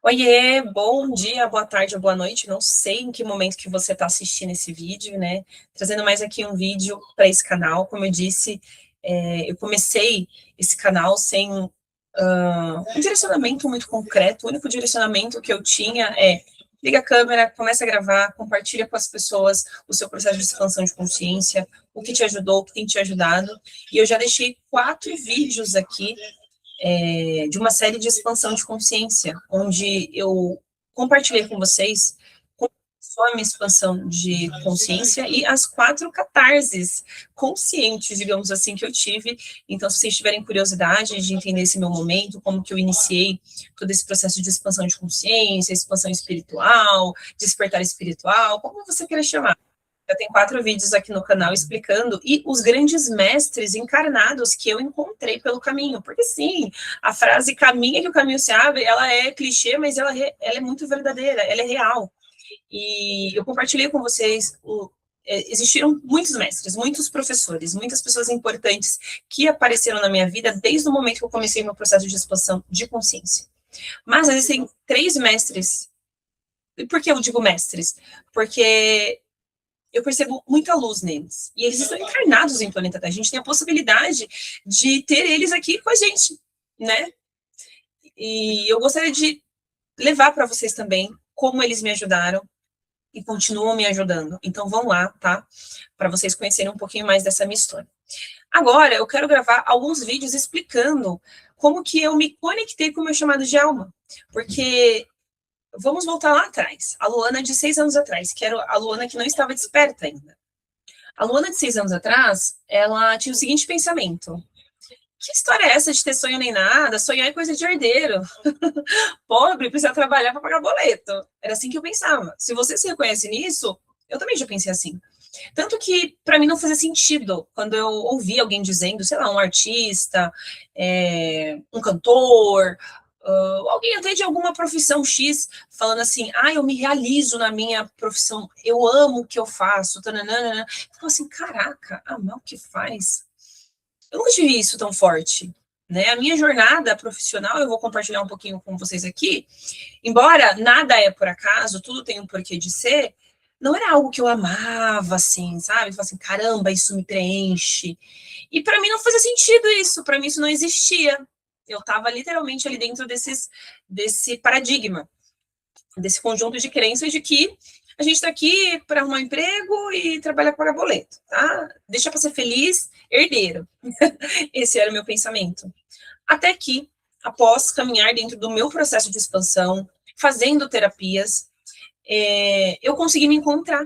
Oiê, bom dia, boa tarde ou boa noite. Não sei em que momento que você está assistindo esse vídeo, né? Trazendo mais aqui um vídeo para esse canal. Como eu disse, eu comecei esse canal sem um direcionamento muito concreto. O único direcionamento que eu tinha é liga a câmera, começa a gravar, compartilha com as pessoas o seu processo de expansão de consciência, o que te ajudou, o que tem te ajudado. E eu já deixei 4 vídeos aqui de uma série de expansão de consciência, onde eu compartilhei com vocês como foi a minha expansão de consciência e as 4 catarses conscientes, digamos assim, que eu tive. Então, se vocês tiverem curiosidade de entender esse meu momento, como que eu iniciei todo esse processo de expansão de consciência, expansão espiritual, despertar espiritual, como você queira chamar. Já tem 4 vídeos aqui no canal explicando e os grandes mestres encarnados que eu encontrei pelo caminho. Porque sim, a frase caminha que o caminho se abre, ela é clichê, mas ela é muito verdadeira, ela é real. E eu compartilhei com vocês existiram muitos mestres, muitos professores, muitas pessoas importantes que apareceram na minha vida desde o momento que eu comecei meu processo de expansão de consciência. Mas existem 3 mestres. E por que eu digo mestres? Porque eu percebo muita luz neles. E eles estão encarnados em planeta Terra. A gente tem a possibilidade de ter eles aqui com a gente, né? E eu gostaria de levar para vocês também como eles me ajudaram e continuam me ajudando. Então vão lá, tá? Para vocês conhecerem um pouquinho mais dessa minha história. Agora eu quero gravar alguns vídeos explicando como que eu me conectei com o meu chamado de alma. Porque vamos voltar lá atrás. A Luana de 6 anos atrás, que era a Luana que não estava desperta ainda. A Luana de 6 anos atrás, ela tinha o seguinte pensamento: que história é essa de ter sonho nem nada? Sonhar é coisa de herdeiro. Pobre precisa trabalhar para pagar boleto. Era assim que eu pensava. Se você se reconhece nisso, eu também já pensei assim. Tanto que para mim não fazia sentido quando eu ouvi alguém dizendo, sei lá, um artista, um cantor, alguém até de alguma profissão X, falando assim, eu me realizo na minha profissão, eu amo o que eu faço, tananana. Eu assim, caraca, amar o que faz? Eu nunca tive isso tão forte. Né? A minha jornada profissional, eu vou compartilhar um pouquinho com vocês aqui, embora nada é por acaso, tudo tem um porquê de ser, não era algo que eu amava, assim, sabe? Assim, caramba, isso me preenche. E para mim não fazia sentido isso, para mim isso não existia. Eu estava literalmente ali dentro desse paradigma, desse conjunto de crenças de que a gente está aqui para arrumar um emprego e trabalhar para pagar boleto, tá? Deixa para ser feliz, herdeiro. Esse era o meu pensamento. Até que, após caminhar dentro do meu processo de expansão, fazendo terapias, eu consegui me encontrar.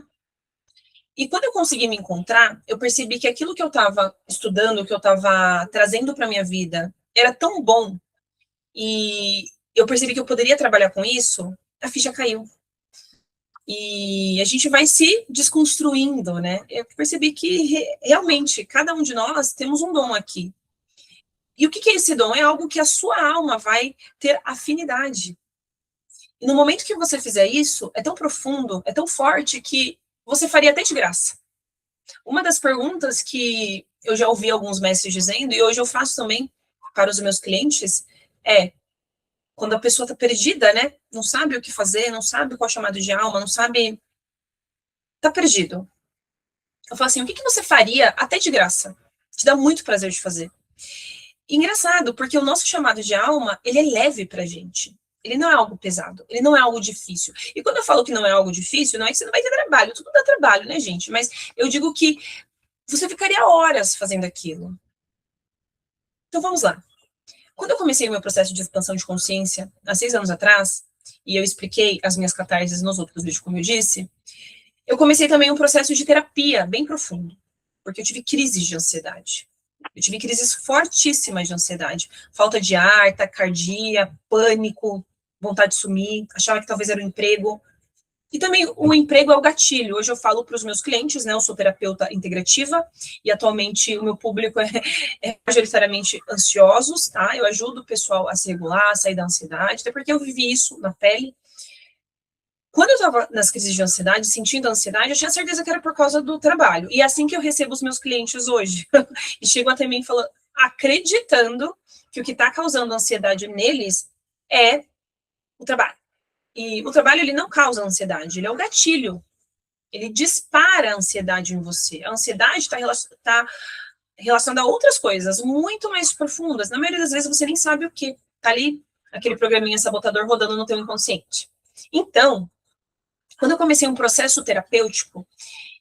E quando eu consegui me encontrar, eu percebi que aquilo que eu estava estudando, que eu estava trazendo para minha vida, era tão bom, e eu percebi que eu poderia trabalhar com isso, a ficha caiu. E a gente vai se desconstruindo, né? Eu percebi que realmente cada um de nós temos um dom aqui. E o que é esse dom? É algo que a sua alma vai ter afinidade. E no momento que você fizer isso, é tão profundo, é tão forte, que você faria até de graça. Uma das perguntas que eu já ouvi alguns mestres dizendo, e hoje eu faço também para os meus clientes, é quando a pessoa está perdida, né? Não sabe o que fazer, não sabe qual é o chamado de alma, não sabe. Está perdido. Eu falo assim: o que você faria até de graça? Te dá muito prazer de fazer. Engraçado, porque o nosso chamado de alma, ele é leve pra gente. Ele não é algo pesado, ele não é algo difícil. E quando eu falo que não é algo difícil, não é que você não vai ter trabalho, tudo dá trabalho, né, gente? Mas eu digo que você ficaria horas fazendo aquilo. Então vamos lá. Quando eu comecei o meu processo de expansão de consciência, há 6 anos atrás, e eu expliquei as minhas catarses nos outros vídeos, como eu disse, eu comecei também um processo de terapia bem profundo, porque eu tive crises de ansiedade. Eu tive crises fortíssimas de ansiedade. Falta de ar, taquicardia, pânico, vontade de sumir, achava que talvez era um emprego. E também o emprego é o gatilho. Hoje eu falo para os meus clientes, né? Eu sou terapeuta integrativa e atualmente o meu público é majoritariamente ansiosos, tá? Eu ajudo o pessoal a se regular, a sair da ansiedade, até porque eu vivi isso na pele. Quando eu estava nas crises de ansiedade, sentindo ansiedade, eu tinha certeza que era por causa do trabalho. E é assim que eu recebo os meus clientes hoje. E chegam até mim falando, acreditando que o que está causando ansiedade neles é o trabalho. E o trabalho, ele não causa ansiedade, ele é o gatilho. Ele dispara a ansiedade em você. A ansiedade está relacionada a outras coisas muito mais profundas. Na maioria das vezes você nem sabe o que. Tá ali aquele programinha sabotador rodando no teu inconsciente. Então, quando eu comecei um processo terapêutico,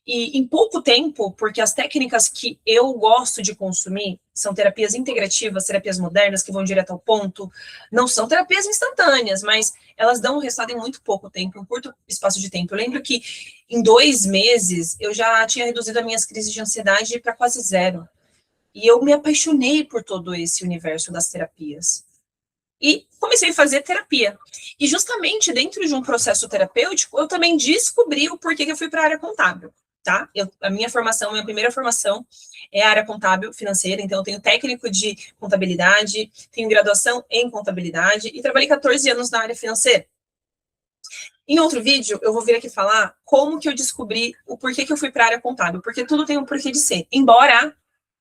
e em pouco tempo, porque as técnicas que eu gosto de consumir são terapias integrativas, terapias modernas que vão direto ao ponto, não são terapias instantâneas, mas elas dão um resultado em muito pouco tempo, em um curto espaço de tempo. Eu lembro que em 2 meses eu já tinha reduzido as minhas crises de ansiedade para quase zero. E eu me apaixonei por todo esse universo das terapias. E comecei a fazer terapia. E justamente dentro de um processo terapêutico, eu também descobri o porquê que eu fui para a área contábil. Tá? A minha primeira formação é a área contábil financeira, então eu tenho técnico de contabilidade, tenho graduação em contabilidade e trabalhei 14 anos na área financeira. Em outro vídeo, eu vou vir aqui falar como que eu descobri o porquê que eu fui para a área contábil, porque tudo tem um porquê de ser, embora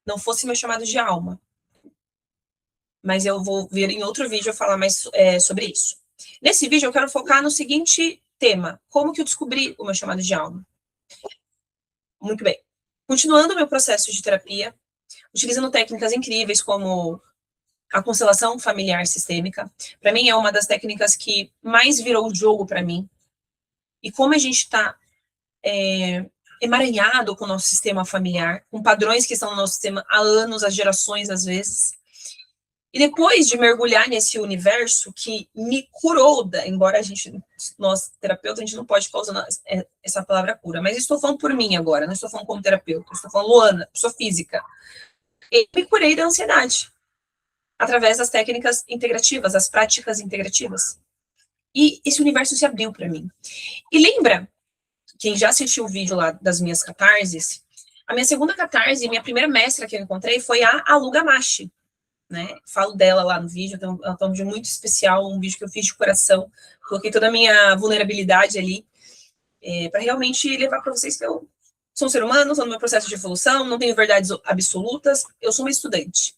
não fosse meu chamado de alma. Mas eu vou vir em outro vídeo falar mais sobre isso. Nesse vídeo, eu quero focar no seguinte tema: como que eu descobri o meu chamado de alma? Muito bem. Continuando o meu processo de terapia, utilizando técnicas incríveis como a constelação familiar sistêmica. Para mim, é uma das técnicas que mais virou o jogo para mim. E como a gente está emaranhado com o nosso sistema familiar, com padrões que estão no nosso sistema há anos, há gerações, às vezes. E depois de mergulhar nesse universo que me curou, embora nós terapeutas, a gente não pode ficar usando essa palavra cura, mas estou falando por mim agora, não estou falando como terapeuta, estou falando Luana, pessoa física. Eu me curei da ansiedade, através das técnicas integrativas, das práticas integrativas. E esse universo se abriu para mim. E lembra, quem já assistiu o vídeo lá das minhas catarses, a minha segunda catarse, minha primeira mestra que eu encontrei foi a Alu Gamache. Né? Falo dela lá no vídeo, então é um vídeo muito especial, um vídeo que eu fiz de coração, coloquei toda a minha vulnerabilidade ali, para realmente levar para vocês que eu sou um ser humano, estou no meu processo de evolução, não tenho verdades absolutas, eu sou uma estudante.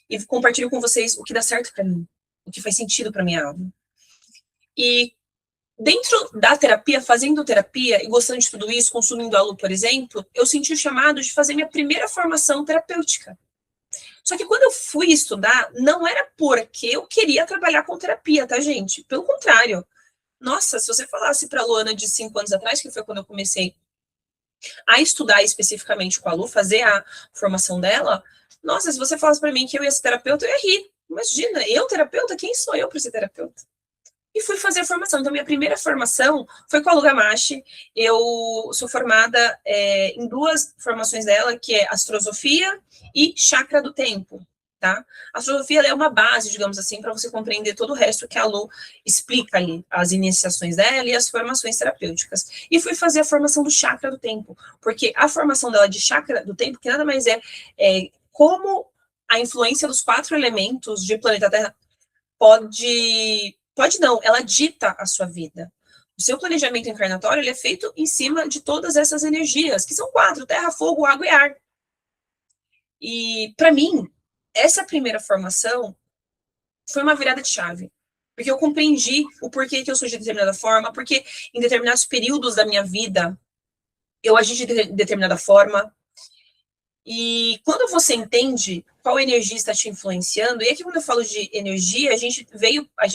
E compartilho com vocês o que dá certo para mim, o que faz sentido para minha alma. E dentro da terapia, fazendo terapia e gostando de tudo isso, consumindo a Lu, por exemplo, eu senti o chamado de fazer minha primeira formação terapêutica. Só que quando eu fui estudar, não era porque eu queria trabalhar com terapia, tá, gente? Pelo contrário. Nossa, se você falasse para a Luana de 5 anos atrás, que foi quando eu comecei a estudar especificamente com a Lu, fazer a formação dela, nossa, se você falasse para mim que eu ia ser terapeuta, eu ia rir. Imagina, eu terapeuta? Quem sou eu para ser terapeuta? E fui fazer a formação. Então, minha primeira formação foi com a Lu Gamache. Eu sou formada em 2 formações dela, que é Astrosofia e Chakra do Tempo, tá? A Astrosofia é uma base, digamos assim, para você compreender todo o resto que a Lu explica ali, as iniciações dela e as formações terapêuticas. E fui fazer a formação do Chakra do Tempo, porque a formação dela de Chakra do Tempo, que nada mais é como a influência dos 4 elementos de planeta Terra pode não, ela dita a sua vida. O seu planejamento encarnatório ele é feito em cima de todas essas energias, que são 4, terra, fogo, água e ar. E, para mim, essa primeira formação foi uma virada de chave. Porque eu compreendi o porquê que eu sou de determinada forma, porque em determinados períodos da minha vida eu agi de determinada forma. E quando você entende qual energia está te influenciando, e aqui quando eu falo de energia, a gente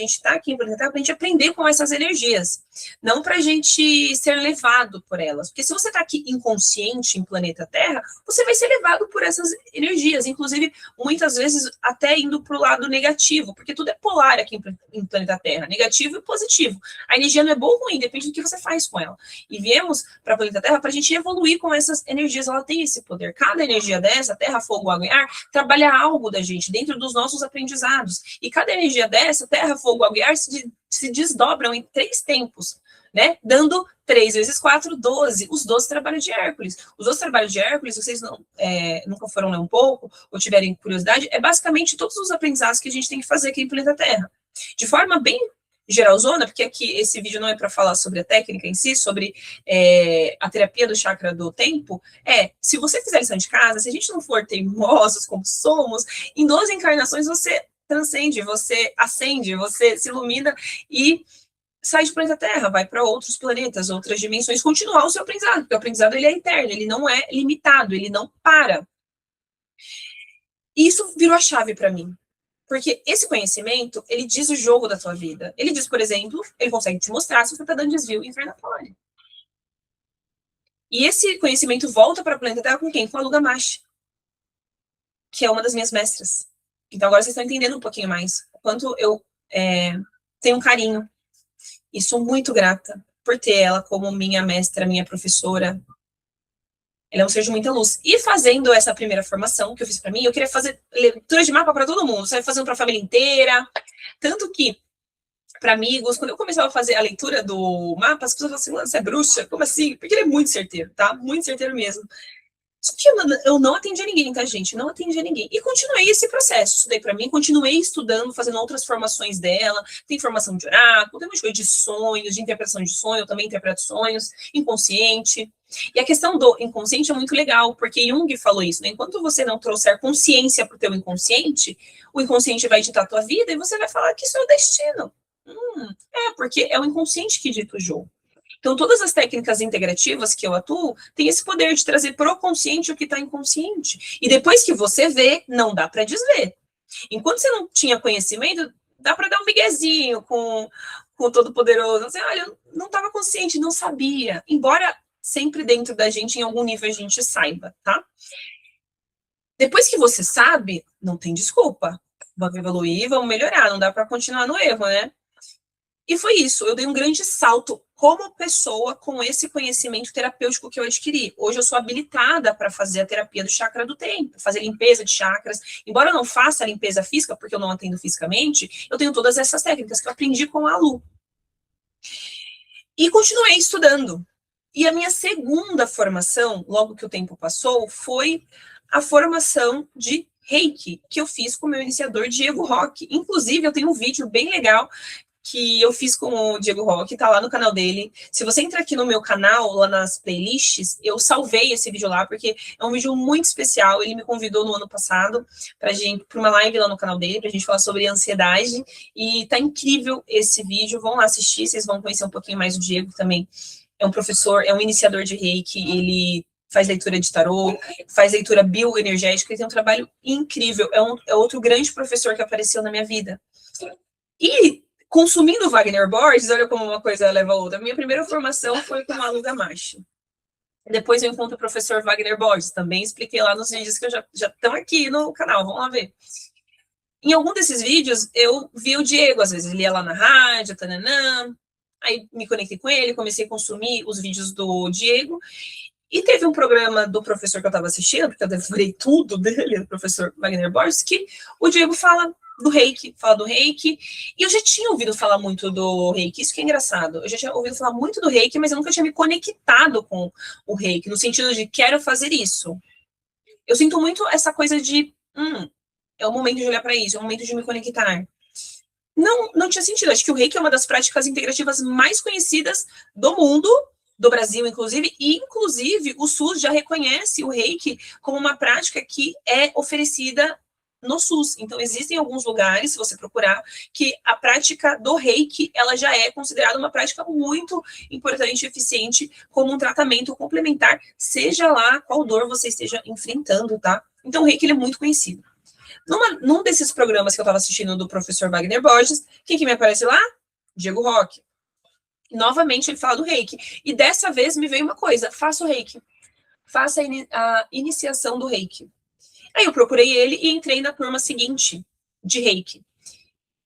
está aqui em Planeta Terra para a gente aprender com essas energias, não para a gente ser levado por elas. Porque se você está aqui inconsciente em Planeta Terra, você vai ser levado por essas energias, inclusive muitas vezes até indo para o lado negativo, porque tudo é polar aqui em Planeta Terra, negativo e positivo. A energia não é boa ou ruim, depende do que você faz com ela. E viemos para Planeta Terra para a gente evoluir com essas energias, ela tem esse poder. Cada energia dessa, terra, fogo, água e ar, trabalha algo da gente dentro dos nossos aprendizados. E cada energia dessa, terra, fogo, água e ar, se desdobram em 3 tempos, né? Dando 3 vezes 4, 12. Os 12 trabalhos de Hércules. Os 12 trabalhos de Hércules, vocês nunca foram ler um pouco, ou tiverem curiosidade, é basicamente todos os aprendizados que a gente tem que fazer aqui em planeta Terra. De forma bem geralzona, porque aqui esse vídeo não é para falar sobre a técnica em si, sobre a terapia do chakra do tempo, se você fizer lição de casa, se a gente não for teimosos como somos, em 12 encarnações você transcende, você acende, você se ilumina e sai do planeta Terra, vai para outros planetas, outras dimensões, continuar o seu aprendizado, porque o aprendizado ele é eterno, ele não é limitado, ele não para. E isso virou a chave para mim. Porque esse conhecimento, ele diz o jogo da tua vida. Ele diz, por exemplo, ele consegue te mostrar se você está dando desvio infranatório. E esse conhecimento volta para o planeta Terra com quem? Com a Lu Gamache, que é uma das minhas mestras. Então agora vocês estão entendendo um pouquinho mais o quanto eu tenho um carinho e sou muito grata por ter ela como minha mestra, minha professora. Ela é um ser de muita luz. E fazendo essa primeira formação que eu fiz para mim, eu queria fazer leitura de mapa para todo mundo, sabe? Fazendo para a família inteira. Tanto que, para amigos, quando eu começava a fazer a leitura do mapa, as pessoas falavam assim, mano, você é bruxa? Como assim? Porque ele é muito certeiro, tá? Muito certeiro mesmo. Só que eu não atendia ninguém, tá, gente? Não atendia ninguém. E continuei esse processo. Estudei para mim, continuei estudando, fazendo outras formações dela. Tem formação de oráculo, tem uma coisa de sonhos, de interpretação de sonho, eu também interpreto sonhos, inconsciente. E a questão do inconsciente é muito legal, porque Jung falou isso, né? Enquanto você não trouxer consciência para o teu inconsciente, o inconsciente vai ditar a tua vida e você vai falar que isso é o destino. Porque é o inconsciente que dita o jogo. Então, todas as técnicas integrativas que eu atuo têm esse poder de trazer para o consciente o que está inconsciente. E depois que você vê, não dá para desver. Enquanto você não tinha conhecimento, dá para dar um miguezinho com o Todo-Poderoso. Assim, olha, eu não estava consciente, não sabia. Embora sempre dentro da gente, em algum nível, a gente saiba, tá? Depois que você sabe, não tem desculpa. Vamos evoluir, vamos melhorar. Não dá para continuar no erro, né? E foi isso, eu dei um grande salto como pessoa com esse conhecimento terapêutico que eu adquiri. Hoje eu sou habilitada para fazer a terapia do chakra do tempo, fazer limpeza de chakras. Embora eu não faça a limpeza física, porque eu não atendo fisicamente, eu tenho todas essas técnicas que eu aprendi com a Lu. E continuei estudando. E a minha segunda formação, logo que o tempo passou, foi a formação de Reiki, que eu fiz com o meu iniciador, Diego Roque. Inclusive, eu tenho um vídeo bem legal que eu fiz com o Diego Roque, tá lá no canal dele. Se você entrar aqui no meu canal, lá nas playlists, eu salvei esse vídeo lá, porque é um vídeo muito especial. Ele me convidou no ano passado para uma live lá no canal dele, pra gente falar sobre ansiedade. E tá incrível esse vídeo. Vão lá assistir, vocês vão conhecer um pouquinho mais o Diego também. É um professor, é um iniciador de Reiki, ele faz leitura de tarô, faz leitura bioenergética, ele tem um trabalho incrível. É outro grande professor que apareceu na minha vida. E consumindo Wagner Borges, olha como uma coisa leva a outra. A minha primeira formação foi com a Lu Gamache. Depois eu encontro o professor Wagner Borges, também expliquei lá nos vídeos que já estão aqui no canal, vamos lá ver. Em algum desses vídeos, eu vi o Diego, às vezes ele ia lá na rádio, tananã, aí me conectei com ele, comecei a consumir os vídeos do Diego, e teve um programa do professor que eu estava assistindo, porque eu devorei tudo dele, do professor Wagner Borges, que o Diego fala do Reiki, e eu já tinha ouvido falar muito do Reiki, isso que é engraçado, eu já tinha ouvido falar muito do Reiki, mas eu nunca tinha me conectado com o Reiki, no sentido de quero fazer isso. Eu sinto muito essa coisa de, é o momento de olhar para isso, é o momento de me conectar. Não tinha sentido, acho que o Reiki é uma das práticas integrativas mais conhecidas do mundo, do Brasil, inclusive, e inclusive o SUS já reconhece o Reiki como uma prática que é oferecida no SUS. Então, existem alguns lugares, se você procurar, que a prática do Reiki, ela já é considerada uma prática muito importante e eficiente como um tratamento complementar, seja lá qual dor você esteja enfrentando, tá? Então, o Reiki, ele é muito conhecido. Num desses programas que eu estava assistindo do professor Wagner Borges, quem que me aparece lá? Diego Roque. Novamente, ele fala do Reiki. E dessa vez me veio uma coisa, faça o Reiki. Faça a iniciação do Reiki. Aí eu procurei ele e entrei na turma seguinte de Reiki.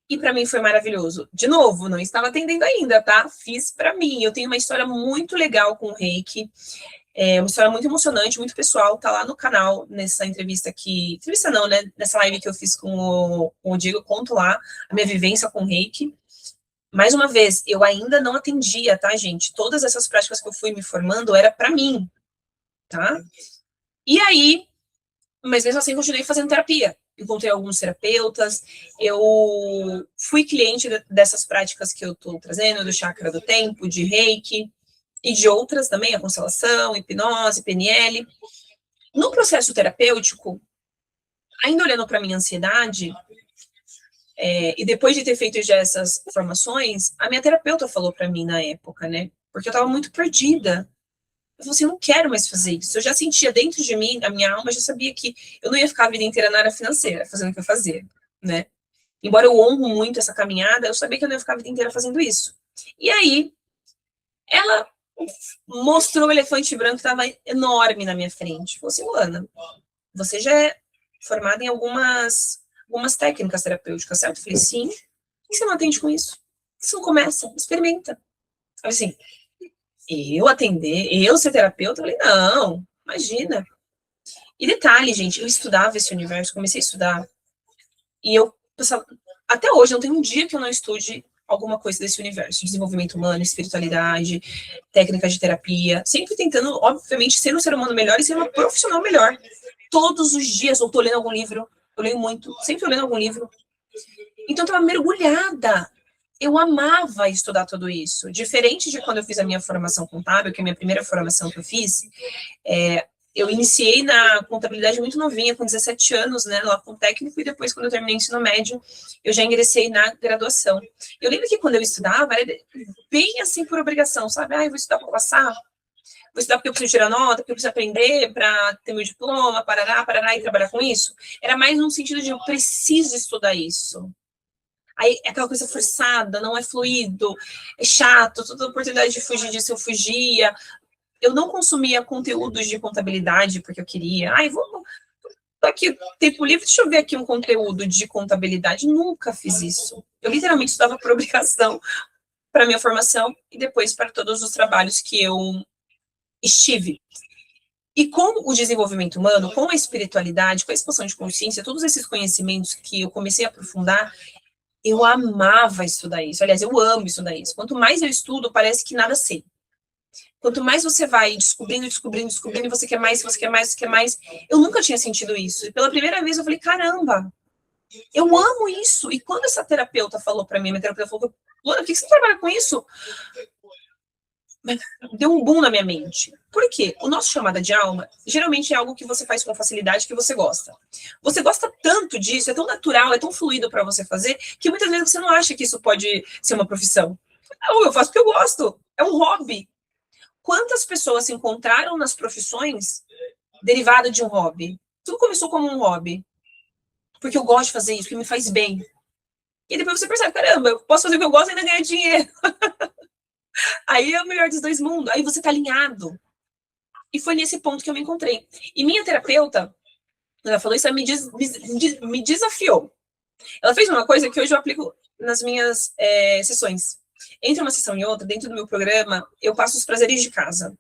E para mim foi maravilhoso. De novo, não estava atendendo ainda, tá? Fiz para mim. Eu tenho uma história muito legal com o Reiki. É uma história muito emocionante, muito pessoal. Tá lá no canal, nessa entrevista aqui. Entrevista não, né? Nessa live que eu fiz com o Diego, eu conto lá a minha vivência com o Reiki. Mais uma vez, eu ainda não atendia, tá, gente? Todas essas práticas que eu fui me formando era para mim, tá? E aí, mas mesmo assim, continuei fazendo terapia. Encontrei alguns terapeutas, eu fui cliente dessas práticas que eu estou trazendo, do chakra do tempo, de Reiki, e de outras também, a constelação, hipnose, PNL. No processo terapêutico, ainda olhando para minha ansiedade, E depois de ter feito já essas formações, a minha terapeuta falou para mim na época, né? Porque eu estava muito perdida. Eu falei assim, eu não quero mais fazer isso. Eu já sentia dentro de mim, a minha alma já sabia que eu não ia ficar a vida inteira na área financeira, fazendo o que eu fazia, né? Embora eu honro muito essa caminhada, eu sabia que eu não ia ficar a vida inteira fazendo isso. E aí, ela mostrou o elefante branco que estava enorme na minha frente. Falou assim, Luana, você já é formada em algumas técnicas terapêuticas, certo? Eu falei, sim. Por que você não atende com isso? Por que você não começa? Experimenta. Eu falei assim, eu atender, eu ser terapeuta? Eu falei, não, imagina. E detalhe, gente, eu estudava esse universo, comecei a estudar, e eu pensava, até hoje, não tem um dia que eu não estude alguma coisa desse universo, desenvolvimento humano, espiritualidade, técnicas de terapia, sempre tentando, obviamente, ser um ser humano melhor e ser uma profissional melhor. Todos os dias eu tô lendo algum livro, eu leio muito, sempre tô lendo algum livro. Então eu tava mergulhada. Eu amava estudar tudo isso. Diferente de quando eu fiz a minha formação contábil, que é a minha primeira formação que eu fiz, eu iniciei na contabilidade muito novinha, com 17 anos, né, lá com técnico, e depois, quando eu terminei o ensino médio, eu já ingressei na graduação. Eu lembro que quando eu estudava, era bem assim por obrigação, sabe? Ah, eu vou estudar para passar, vou estudar porque eu preciso tirar nota, porque eu preciso aprender para ter meu diploma, parará, e trabalhar com isso. Era mais no sentido de eu preciso estudar isso. Aí é aquela coisa forçada, não é fluido, é chato, toda oportunidade de fugir disso eu fugia. Eu não consumia conteúdos de contabilidade porque eu queria. Ai, vou tô aqui, tempo livre, deixa eu ver aqui um conteúdo de contabilidade. Nunca fiz isso. Eu literalmente estudava por obrigação para minha formação e depois para todos os trabalhos que eu estive. E com o desenvolvimento humano, com a espiritualidade, com a expansão de consciência, todos esses conhecimentos que eu comecei a aprofundar, eu amava estudar isso. Aliás, eu amo estudar isso. Quanto mais eu estudo, parece que nada sei. Quanto mais você vai descobrindo, e você quer mais, você quer mais, você quer mais. Eu nunca tinha sentido isso. E pela primeira vez eu falei, caramba, eu amo isso. E quando essa terapeuta falou para mim, minha terapeuta falou, Luana, por que você trabalha com isso? Deu um boom na minha mente. Por quê? O nosso chamada de alma, geralmente é algo que você faz com facilidade, que você gosta. Você gosta tanto disso, é tão natural, é tão fluido para você fazer, que muitas vezes você não acha que isso pode ser uma profissão. Não, eu faço porque eu gosto. É um hobby. Quantas pessoas se encontraram nas profissões derivado de um hobby? Tudo começou como um hobby. Porque eu gosto de fazer isso, que me faz bem. E depois você percebe, caramba, eu posso fazer o que eu gosto e ainda ganhar dinheiro. Aí é o melhor dos dois mundos. Aí você tá alinhado. E foi nesse ponto que eu me encontrei. E minha terapeuta, ela falou isso, ela me desafiou. Ela fez uma coisa que hoje eu aplico nas minhas sessões. Entre uma sessão e outra, dentro do meu programa, eu passo os prazeres de casa.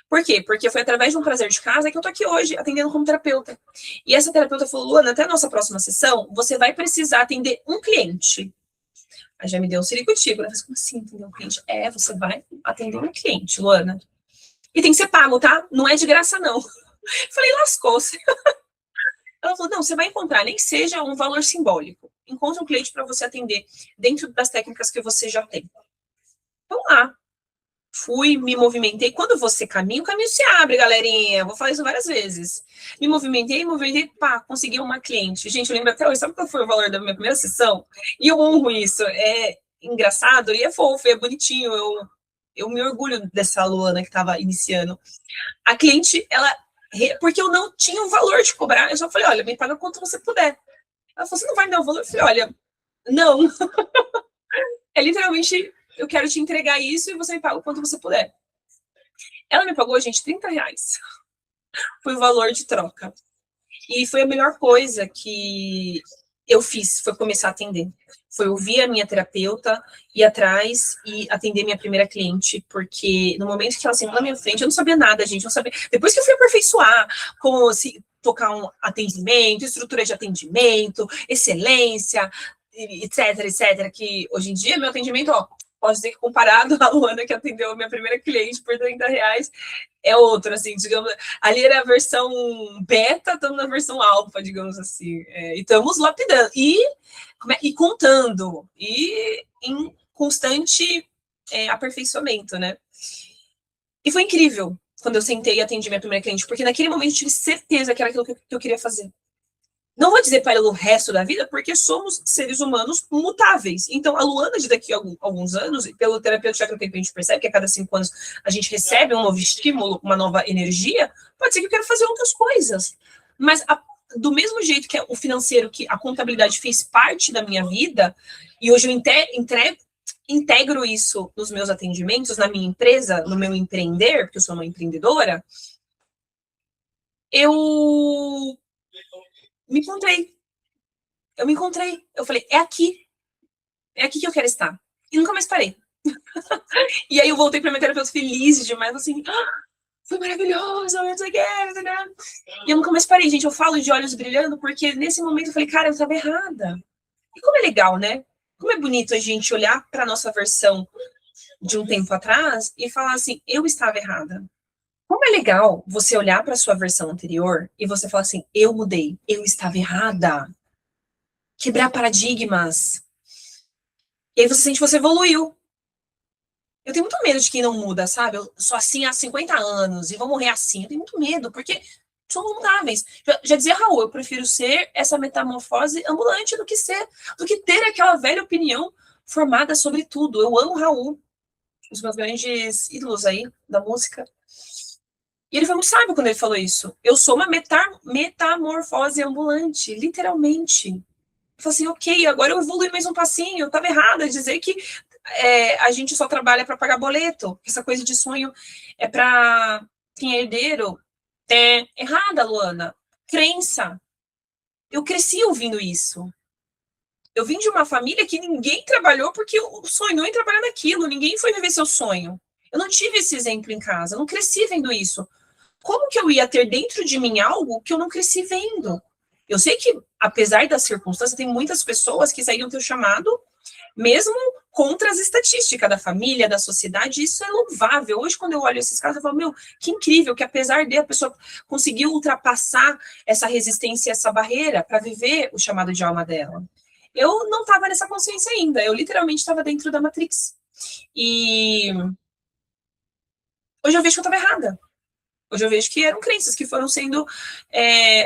Por quê? Porque foi através de um prazer de casa que eu tô aqui hoje, atendendo como terapeuta. E essa terapeuta falou, Luana, até a nossa próxima sessão, você vai precisar atender um cliente. Aí já me deu um ciricutico. Ela falou, como assim atender um cliente? Você vai atender um cliente, Luana. E tem que ser pago, tá? Não é de graça, não. Falei, lascou-se. Ela falou, não, você vai encontrar, nem que seja um valor simbólico. Encontre um cliente para você atender dentro das técnicas que você já tem. Vamos lá. Fui, me movimentei. Quando você caminha, o caminho se abre, galerinha. Vou falar isso várias vezes. Me movimentei, pá, consegui uma cliente. Gente, eu lembro até hoje, sabe qual foi o valor da minha primeira sessão? E eu honro isso. É engraçado e é fofo, é bonitinho. Eu me orgulho dessa Luana que estava iniciando. A cliente, ela... Porque eu não tinha o valor de cobrar. Eu só falei, olha, me paga quanto você puder. Ela falou, você não vai me dar o valor? Eu falei, olha, não. É literalmente, eu quero te entregar isso e você me paga o quanto você puder. Ela me pagou, gente, R$ 30. Foi o valor de troca. E foi a melhor coisa que eu fiz, foi começar a atender. Foi ouvir a minha terapeuta, ir atrás e atender minha primeira cliente, porque no momento que ela sentou na minha frente, eu não sabia nada, gente, não sabia. Depois que eu fui aperfeiçoar, como se tocar um atendimento, estrutura de atendimento, excelência, etc, etc, que hoje em dia meu atendimento, ó, posso dizer que comparado à Luana que atendeu a minha primeira cliente por R$ 30, é outro, assim, digamos, ali era a versão beta, estamos na versão alfa, digamos assim, e estamos lapidando, e contando, e em constante aperfeiçoamento, né? E foi incrível quando eu sentei e atendi minha primeira cliente, porque naquele momento eu tive certeza que era aquilo que eu queria fazer. Não vou dizer para o resto da vida, porque somos seres humanos mutáveis. Então, a Luana, de daqui a alguns anos, e pelo terapeuta Chakra Tempo, a gente percebe que a cada 5 anos a gente recebe um novo estímulo, uma nova energia, pode ser que eu quero fazer outras coisas. Mas, do mesmo jeito que o financeiro, que a contabilidade fez parte da minha vida, e hoje eu integro isso nos meus atendimentos, na minha empresa, no meu empreender, porque eu sou uma empreendedora, eu me encontrei. Eu me encontrei. Eu falei, é aqui. É aqui que eu quero estar. E nunca mais parei. E aí eu voltei para minha terapeuta feliz demais, assim, foi maravilhoso, eu sei que E eu nunca mais parei, gente. Eu falo de olhos brilhando, porque nesse momento eu falei, cara, eu estava errada. E como é legal, né? Como é bonito a gente olhar para nossa versão de um tempo atrás e falar assim, eu estava errada. Como é legal você olhar para sua versão anterior e você falar assim, eu mudei, eu estava errada. Quebrar paradigmas. E aí você sente que você evoluiu. Eu tenho muito medo de quem não muda, sabe? Eu sou assim há 50 anos e vou morrer assim. Eu tenho muito medo, porque somos mutáveis. Já dizia Raul, eu prefiro ser essa metamorfose ambulante do que ter aquela velha opinião formada sobre tudo. Eu amo Raul, um dos meus grandes ídolos aí da música. E ele foi muito sábio quando ele falou isso. Eu sou uma metamorfose ambulante, literalmente. Eu falei assim, ok, agora eu evolui mais um passinho. Eu estava errada dizer que a gente só trabalha para pagar boleto. Essa coisa de sonho é para quem é herdeiro. É errada, Luana. Crença. Eu cresci ouvindo isso. Eu vim de uma família que ninguém trabalhou porque sonhou em trabalhar naquilo. Ninguém foi viver seu sonho. Eu não tive esse exemplo em casa. Eu não cresci vendo isso. Como que eu ia ter dentro de mim algo que eu não cresci vendo? Eu sei que, apesar das circunstâncias, tem muitas pessoas que saíram do teu chamado mesmo contra as estatísticas da família, da sociedade, isso é louvável. Hoje, quando eu olho esses casos, eu falo, meu, que incrível que apesar de a pessoa conseguiu ultrapassar essa resistência, essa barreira para viver o chamado de alma dela. Eu não estava nessa consciência ainda, eu literalmente estava dentro da Matrix. E hoje eu vejo que eu estava errada. Hoje eu vejo que eram crenças que foram sendo.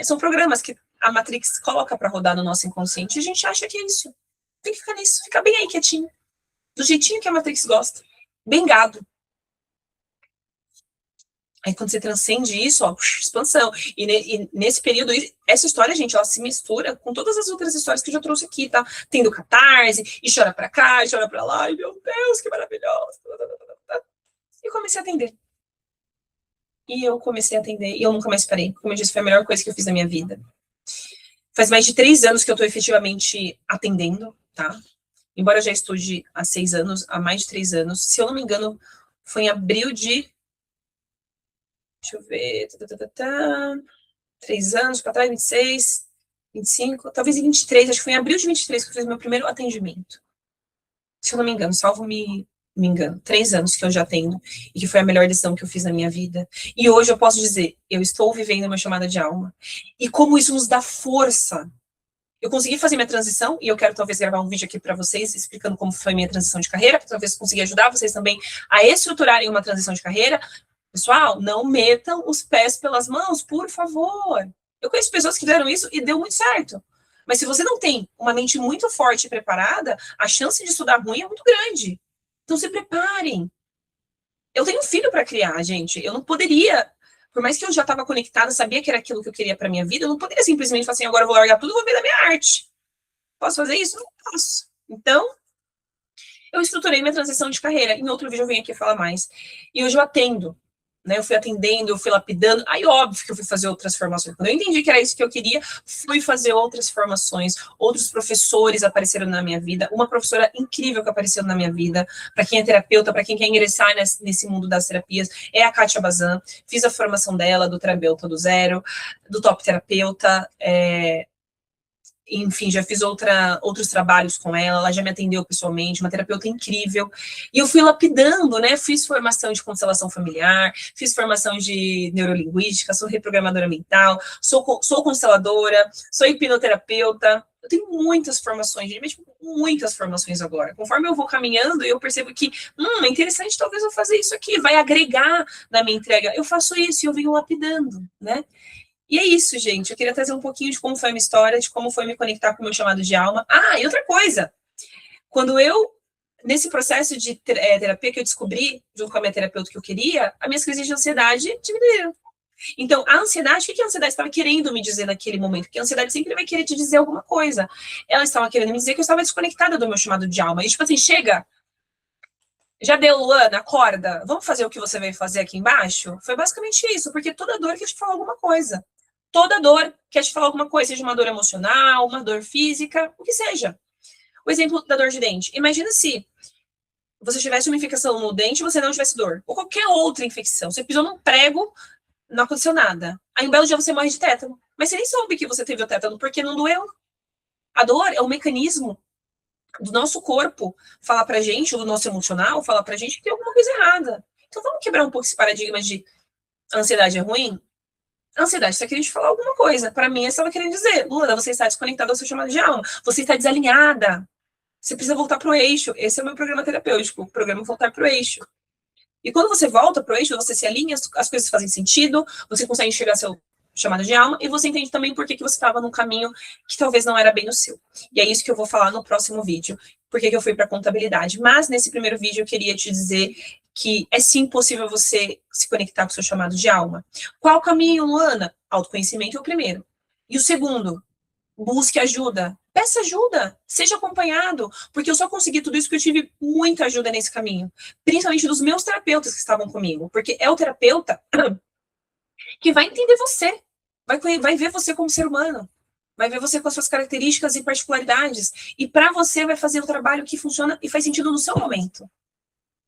São programas que a Matrix coloca para rodar no nosso inconsciente e a gente acha que é isso. Tem que ficar nisso, ficar bem aí quietinho. Do jeitinho que a Matrix gosta. Bem gado. Aí quando você transcende isso, ó, expansão. E nesse período, essa história, gente, ela se mistura com todas as outras histórias que eu já trouxe aqui, tá? Tendo catarse, e chora pra cá, e chora pra lá, e meu Deus, que maravilhoso. E comecei a atender. E eu comecei a atender, e eu nunca mais parei. Como eu disse, foi a melhor coisa que eu fiz na minha vida. Faz mais de 3 anos que eu tô efetivamente atendendo, tá? Embora eu já estude há 6 anos, há mais de 3 anos. Se eu não me engano, foi em abril de. Deixa eu ver. 3 anos para trás, 26, 25, talvez em 23. Acho que foi em abril de 23 que eu fiz meu primeiro atendimento. Se eu não me engano, me engano. 3 anos que eu já atendo e que foi a melhor decisão que eu fiz na minha vida. E hoje eu posso dizer, eu estou vivendo uma chamada de alma. E como isso nos dá força. Eu consegui fazer minha transição e eu quero talvez gravar um vídeo aqui para vocês explicando como foi minha transição de carreira, para talvez conseguir ajudar vocês também a estruturarem uma transição de carreira. Pessoal, não metam os pés pelas mãos, por favor. Eu conheço pessoas que fizeram isso e deu muito certo. Mas se você não tem uma mente muito forte e preparada, a chance de estudar ruim é muito grande. Então se preparem. Eu tenho um filho para criar, gente. Eu não poderia, por mais que eu já estava conectada, sabia que era aquilo que eu queria para minha vida, eu não poderia simplesmente falar assim, agora eu vou largar tudo e vou ver da minha arte. Posso fazer isso? Não posso. Então, eu estruturei minha transição de carreira. Em outro vídeo eu venho aqui falar mais. E hoje eu atendo. Né, eu fui atendendo, eu fui lapidando, aí óbvio que eu fui fazer outras formações. Quando eu entendi que era isso que eu queria, fui fazer outras formações, outros professores apareceram na minha vida, uma professora incrível que apareceu na minha vida, para quem é terapeuta, para quem quer ingressar nesse mundo das terapias, é a Kátia Bazan, fiz a formação dela, do terapeuta do zero, do top terapeuta, enfim, já fiz outros trabalhos com ela já me atendeu pessoalmente, uma terapeuta incrível, e eu fui lapidando, né, fiz formação de constelação familiar, fiz formação de neurolinguística, sou reprogramadora mental, sou consteladora, sou hipnoterapeuta, eu tenho muitas formações, gente, muitas formações agora, conforme eu vou caminhando, eu percebo que, é interessante talvez eu fazer isso aqui, vai agregar na minha entrega, eu faço isso e eu venho lapidando, né, E é isso, gente. Eu queria trazer um pouquinho de como foi a minha história, de como foi me conectar com o meu chamado de alma. Ah, e outra coisa. Quando eu, nesse processo de terapia que eu descobri, junto com a minha terapeuta que eu queria, as minhas crises de ansiedade diminuíram. Então, a ansiedade, o que a ansiedade estava querendo me dizer naquele momento? Porque a ansiedade sempre vai querer te dizer alguma coisa. Ela estava querendo me dizer que eu estava desconectada do meu chamado de alma. E, tipo assim, chega, já deu, Luana, acorda, vamos fazer o que você veio fazer aqui embaixo? Foi basicamente isso, porque toda dor quer te falar alguma coisa. Toda dor quer te falar alguma coisa, seja uma dor emocional, uma dor física, o que seja. O exemplo da dor de dente. Imagina se você tivesse uma infecção no dente e você não tivesse dor. Ou qualquer outra infecção. Você pisou num prego, não aconteceu nada. Aí um belo dia você morre de tétano. Mas você nem soube que você teve o tétano porque não doeu. A dor é um mecanismo do nosso corpo falar pra gente, ou do nosso emocional, falar pra gente que tem alguma coisa errada. Então vamos quebrar um pouco esse paradigma de ansiedade é ruim? A ansiedade está querendo te falar alguma coisa. Para mim, ela estava querendo dizer, Luna, você está desconectada ao seu chamado de alma. Você está desalinhada. Você precisa voltar para o eixo. Esse é o meu programa terapêutico, o programa Voltar para o Eixo. E quando você volta para o eixo, você se alinha, as coisas fazem sentido, você consegue enxergar seu chamado de alma, e você entende também por que você estava num caminho que talvez não era bem o seu. E é isso que eu vou falar no próximo vídeo, por que eu fui para contabilidade. Mas nesse primeiro vídeo eu queria te dizer que é sim possível você se conectar com o seu chamado de alma. Qual o caminho, Luana? Autoconhecimento é o primeiro. E o segundo, busque ajuda. Peça ajuda, seja acompanhado, porque eu só consegui tudo isso porque eu tive muita ajuda nesse caminho, principalmente dos meus terapeutas que estavam comigo, porque é o terapeuta que vai entender você, vai ver você como ser humano, vai ver você com as suas características e particularidades, e para você vai fazer o trabalho que funciona e faz sentido no seu momento.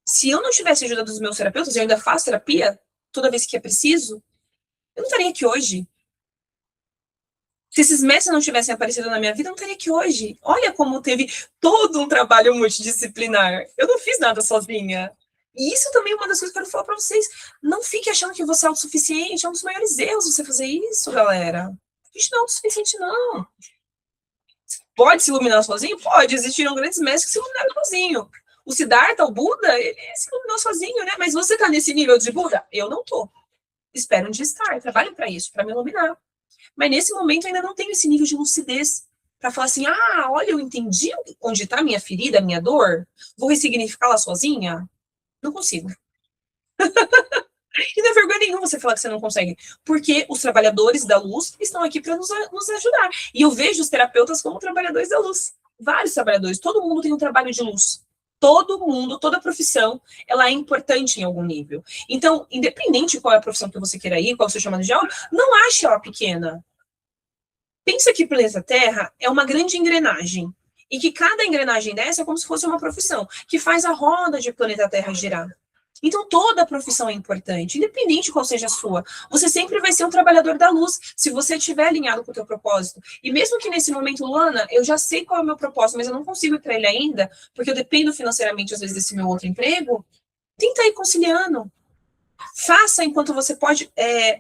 Se eu não tivesse ajuda dos meus terapeutas, eu ainda faço terapia toda vez que é preciso, eu não estaria aqui hoje. Se esses mestres não tivessem aparecido na minha vida, eu não estaria aqui hoje. Olha como teve todo um trabalho multidisciplinar. Eu não fiz nada sozinha. E isso também é uma das coisas que eu quero falar para vocês. Não fique achando que você é autossuficiente. É um dos maiores erros você fazer isso, galera. A gente não é autossuficiente, não. Pode se iluminar sozinho? Pode. Existiram grandes mestres que se iluminaram sozinho. O Siddhartha, o Buda, ele se iluminou sozinho, né? Mas você está nesse nível de Buda? Eu não tô. Espero um dia estar. Trabalho para isso, para me iluminar. Mas nesse momento eu ainda não tenho esse nível de lucidez para falar assim, ah, olha, eu entendi onde está a minha ferida, a minha dor, vou ressignificá-la sozinha? Não consigo. E não é vergonha nenhuma você falar que você não consegue, porque os trabalhadores da luz estão aqui para nos ajudar. E eu vejo os terapeutas como trabalhadores da luz. Vários trabalhadores, todo mundo tem um trabalho de luz. Todo mundo, toda profissão, ela é importante em algum nível. Então, independente de qual é a profissão que você queira ir, qual é o seu chamado de alma, não ache ela pequena. Pensa que o planeta Terra é uma grande engrenagem. E que cada engrenagem dessa é como se fosse uma profissão, que faz a roda de planeta Terra girar. Então, toda profissão é importante, independente de qual seja a sua. Você sempre vai ser um trabalhador da luz, se você estiver alinhado com o teu propósito. E mesmo que nesse momento, Luana, eu já sei qual é o meu propósito, mas eu não consigo ir para ele ainda, porque eu dependo financeiramente, às vezes, desse meu outro emprego, tenta ir conciliando. Faça enquanto você pode,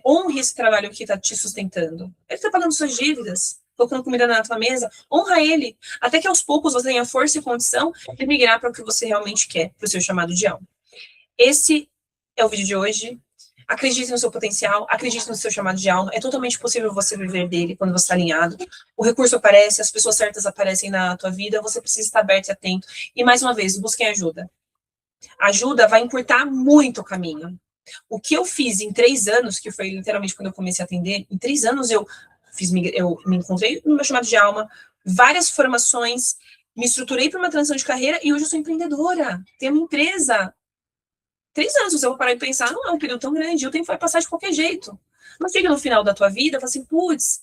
honre esse trabalho que está te sustentando. Ele está pagando suas dívidas, colocando comida na tua mesa, honra ele, até que aos poucos você tenha força e condição de migrar para o que você realmente quer, para o seu chamado de alma. Esse é o vídeo de hoje. Acredite no seu potencial, acredite no seu chamado de alma. É totalmente possível você viver dele quando você está alinhado. O recurso aparece, as pessoas certas aparecem na tua vida, você precisa estar aberto e atento. E mais uma vez, busquem ajuda. A ajuda vai encurtar muito o caminho. O que eu fiz em 3 anos, que foi literalmente quando eu comecei a atender, em 3 anos eu me encontrei no meu chamado de alma, várias formações, me estruturei para uma transição de carreira e hoje eu sou empreendedora, tenho uma empresa. 3 anos, você vai parar e pensar, não é um período tão grande, o tempo vai passar de qualquer jeito. Mas chega no final da tua vida, fala assim, putz,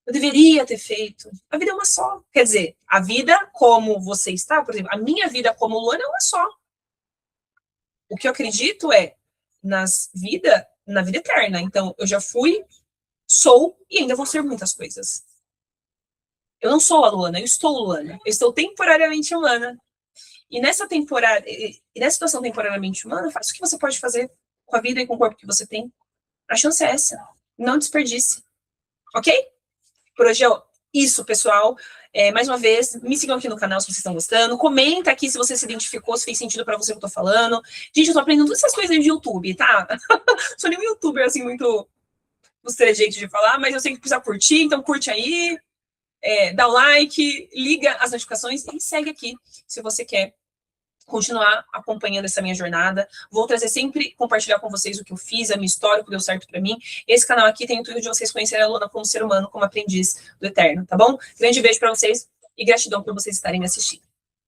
eu deveria ter feito. A vida é uma só. Quer dizer, a vida como você está, por exemplo, a minha vida como Luana é uma só. O que eu acredito é na vida eterna. Então, eu já fui, sou e ainda vou ser muitas coisas. Eu não sou a Luana, eu estou Luana. Eu estou temporariamente humana. E nessa situação temporariamente humana, faça o que você pode fazer com a vida e com o corpo que você tem. A chance é essa. Não desperdice. Ok? Por hoje é isso, pessoal. Mais uma vez, me sigam aqui no canal se vocês estão gostando. Comenta aqui se você se identificou, se fez sentido para você o que eu tô falando. Gente, eu tô aprendendo todas essas coisas de YouTube, tá? Sou nem um youtuber, assim, muito os trejeitos de falar, mas eu sei que precisa curtir, então curte aí, dá o like, liga as notificações e segue aqui, se você quer continuar acompanhando essa minha jornada. Vou trazer sempre, compartilhar com vocês o que eu fiz, a minha história, o que deu certo para mim. Esse canal aqui tem o intuito de vocês conhecerem a Luana como ser humano, como aprendiz do Eterno, tá bom? Grande beijo para vocês e gratidão por vocês estarem me assistindo.